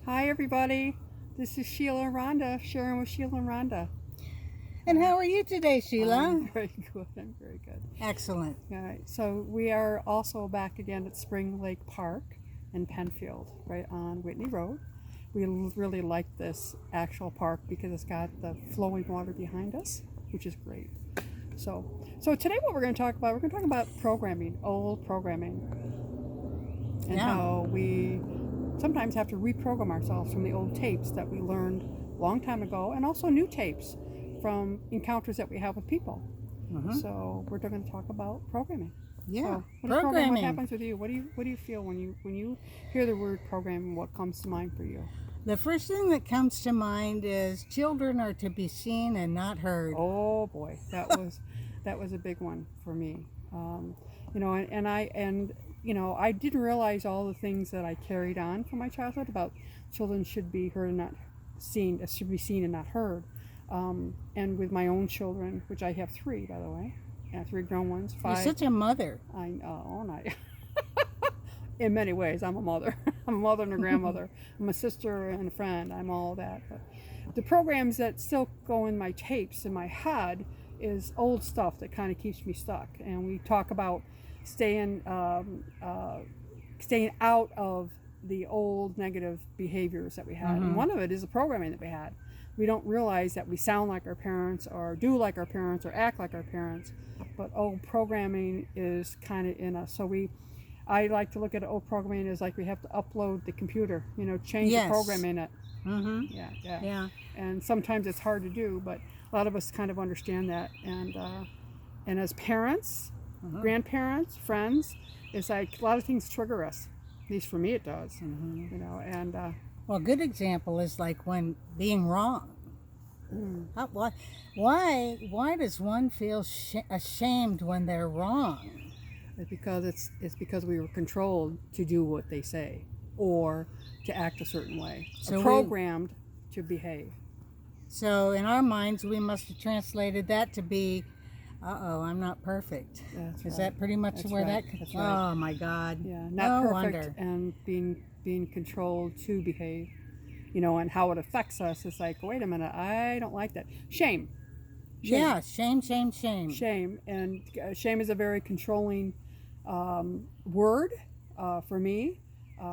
Hi, everybody. This is Sheila and Rhonda, sharing with Sheila and Rhonda. And how are you today, Sheila? I'm very good. I'm very good. Excellent. All right. So we are also back again at Spring Lake Park in Penfield, right on Whitney Road. We really like this actual park because it's got the flowing water behind us, which is great. So today what we're going to talk about programming, old programming, and how we sometimes have to reprogram ourselves from the old tapes that we learned a long time ago, and also new tapes from encounters that we have with people. So we're going to talk about programming. Yeah, So programming. What happens with you? What do you feel when you hear the word programming? What comes to mind for you? The first thing that comes to mind is children are to be seen and not heard. Oh boy, that was a big one for me. I didn't realize all the things that I carried on from my childhood about children should be heard and not seen, should be seen and not heard. And with my own children, which I have three, by the way, three grown ones, You're five. such a mother. I know, and I. In many ways, I'm a mother. I'm a mother and a grandmother. I'm a sister and a friend. I'm all that. But the programs that still go in my tapes in my head is old stuff that kind of keeps me stuck. And we talk about staying staying out of the old negative behaviors that we had. And one of it is the programming that we had. We don't realize that we sound like our parents or do like our parents or act like our parents, but old programming is kind of in us. I like to look at old programming as like we have to upload the computer, change the program in it. Yeah. And sometimes it's hard to do, but a lot of us kind of understand that. And as parents, grandparents, friends, it's like a lot of things trigger us. At least for me, it does. Well, a good example is like when being wrong. Why does one feel ashamed when they're wrong? It's because we were controlled to do what they say or to act a certain way, so programmed to behave. So in our minds, we must have translated that to be, I'm not perfect. Is that pretty much where that? That's right. Oh my God! Yeah, not perfect, wonder. And being controlled to behave, and how it affects us is like, wait a minute, I don't like that. Shame. Yeah, shame. Shame, and shame is a very controlling word for me.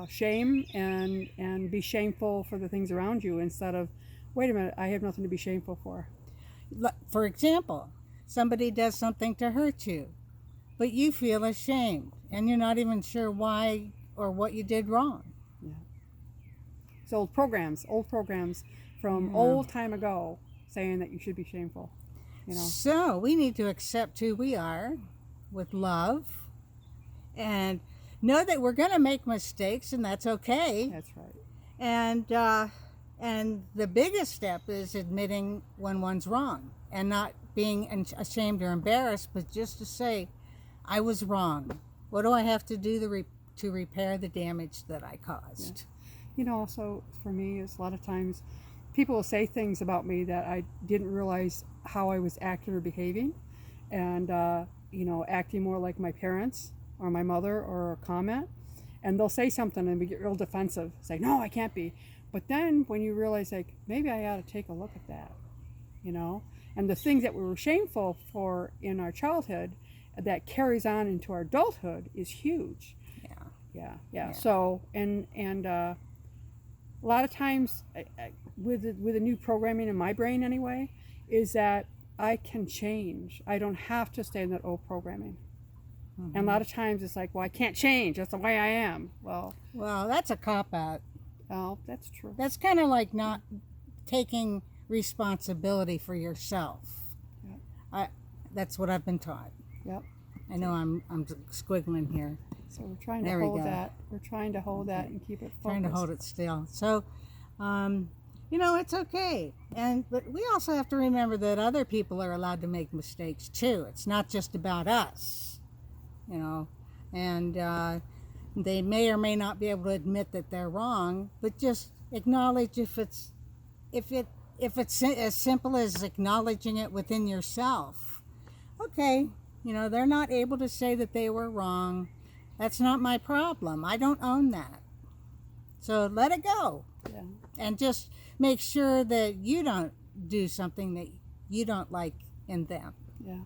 Shame and be shameful for the things around you instead of, wait a minute, I have nothing to be shameful for. For example, somebody does something to hurt you, but you feel ashamed, and you're not even sure why or what you did wrong. Yeah. So old programs from old time ago saying that you should be shameful. So we need to accept who we are with love and know that we're going to make mistakes, and that's okay. That's right. And the biggest step is admitting when one's wrong and not being ashamed or embarrassed, but just to say, I was wrong. What do I have to do to repair the damage that I caused? Yeah. Also for me is a lot of times people will say things about me that I didn't realize how I was acting or behaving, and acting more like my parents or my mother or a comment, and they'll say something and we get real defensive, say, no, I can't be. But then when you realize, like, maybe I ought to take a look at that, and the things that we were shameful for in our childhood that carries on into our adulthood is huge. Yeah. So and a lot of times with the new programming in my brain anyway, is that I can change. I don't have to stay in that old programming. And a lot of times it's like, well, I can't change. That's the way I am. Well, that's a cop-out. Oh, that's true. That's kind of like not taking responsibility for yourself. Yep. That's what I've been taught. Yep. I know I'm squiggling here. So we're trying to hold that. We're trying to hold that and keep it focused. Trying to hold it still. So, it's okay. But we also have to remember that other people are allowed to make mistakes too. It's not just about us, and they may or may not be able to admit that they're wrong, but just acknowledge if it's as simple as acknowledging it within yourself. Okay, they're not able to say that they were wrong. That's not my problem. I don't own that. So let it go. Yeah. And just make sure that you don't do something that you don't like in them. Yeah.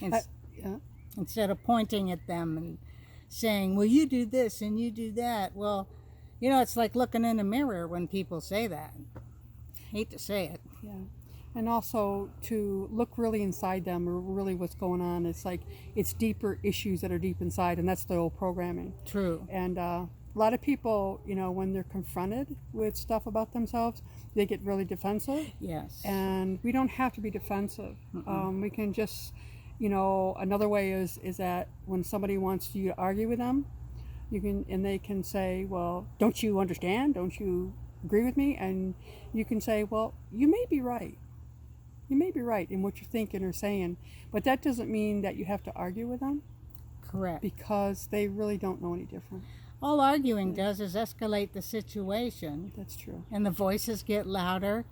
Ins- Yeah. Instead of pointing at them and saying, well, you do this and you do that. Well, you know, it's like looking in a mirror when people say that. Hate to say it. Yeah. And also to look really inside them, or really what's going on. It's like it's deeper issues that are deep inside, and that's the old programming. True. And a lot of people, you know, when they're confronted with stuff about themselves, they get really defensive. Yes. And we don't have to be defensive. We can just, you know, another way is that when somebody wants you to argue with them, you can, and they can say, well, don't you understand? Don't you agree with me? And you can say, well, you may be right. You may be right in what you're thinking or saying, but that doesn't mean that you have to argue with them, Correct. because they really don't know any different. All arguing does is escalate the situation, That's true. and the voices get louder,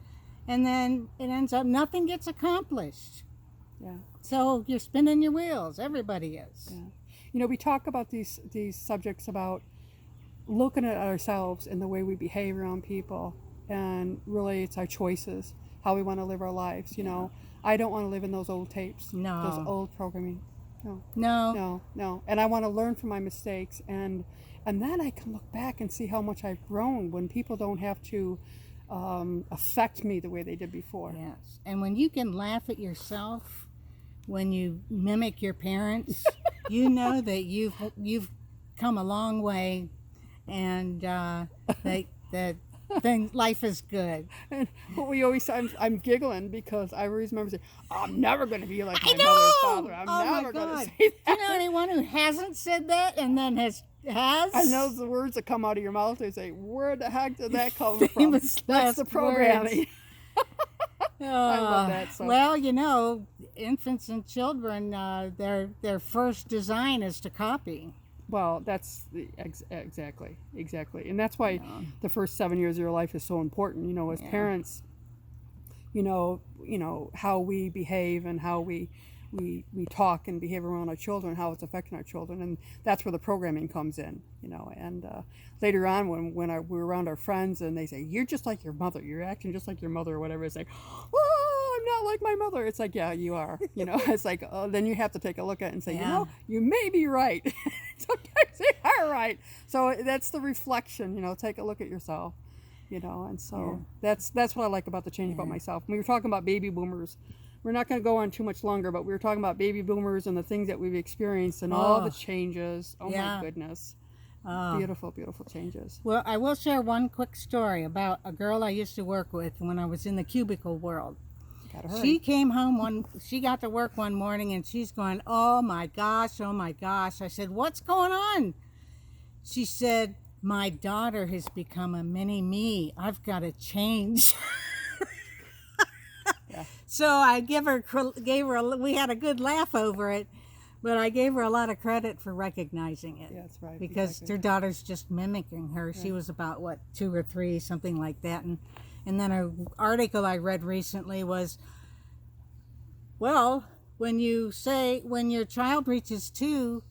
and then it ends up nothing gets accomplished. Yeah. So you're spinning your wheels. Everybody is. Yeah. You know, we talk about these subjects about looking at ourselves and the way we behave around people, and really it's our choices, how we want to live our lives. You know, I don't want to live in those old tapes, No. those old programming. No, No. no. And I want to learn from my mistakes, and then I can look back and see how much I've grown when people don't have to affect me the way they did before. Yes. And when you can laugh at yourself when you mimic your parents, you know that you've come a long way, and that life is good. And we always, I'm giggling because I always remember saying, I'm never going to be like my I mother know! and father. I'm Oh my never going to God. say Do that. you know anyone who hasn't said that and then has? And those are the words that come out of your mouth. They say, where the heck did that come from? Famous That's the last programming. I love that. So. Well, you know, infants and children, their first design is to copy. Well, that's exactly. And that's why the first 7 years of your life is so important. You know, as parents, you know how we behave and how we talk and behave around our children, how it's affecting our children, and that's where the programming comes in. You know, and later on when we're around our friends and they say, you're just like your mother, you're acting just like your mother or whatever, it's like, oh, I'm not like my mother. It's like, yeah, you are. You know, it's like, oh, then you have to take a look at it and say, you know, you may be right. Sometimes they are right. So that's the reflection. You know, take a look at yourself. You know, and so that's what I like about the change about myself. We were talking about baby boomers. We're not going to go on too much longer, but we were talking about baby boomers and the things that we've experienced and all the changes. Oh my goodness. Beautiful, beautiful changes. Well, I will share one quick story about a girl I used to work with when I was in the cubicle world. She came home she got to work one morning and she's going, oh my gosh. I said, what's going on? She said, my daughter has become a mini me. I've got to change. So I gave her, we had a good laugh over it, but I gave her a lot of credit for recognizing it. Yeah, that's right. Because her daughter's just mimicking her. She was about, 2 or 3, something like that. And then an article I read recently was, well, when your child reaches 2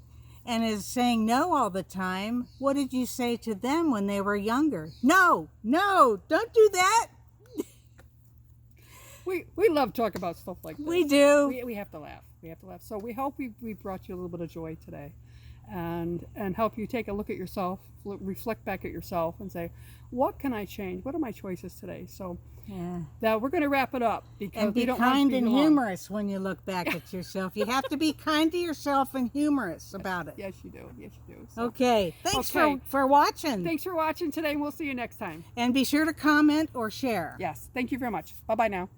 and is saying no all the time, what did you say to them when they were younger? No, don't do that. We love talking about stuff like this. We do. We have to laugh. So we hope we brought you a little bit of joy today, and help you take a look at yourself, reflect back at yourself, and say, what can I change? What are my choices today? So now we're going to wrap it up because and be we don't kind want to be and long. humorous when you look back at yourself. You have to be kind to yourself and humorous about it. Yes, you do. So, Okay. Thanks Okay. for watching. Thanks for watching today, and we'll see you next time. And be sure to comment or share. Yes. Thank you very much. Bye-bye now.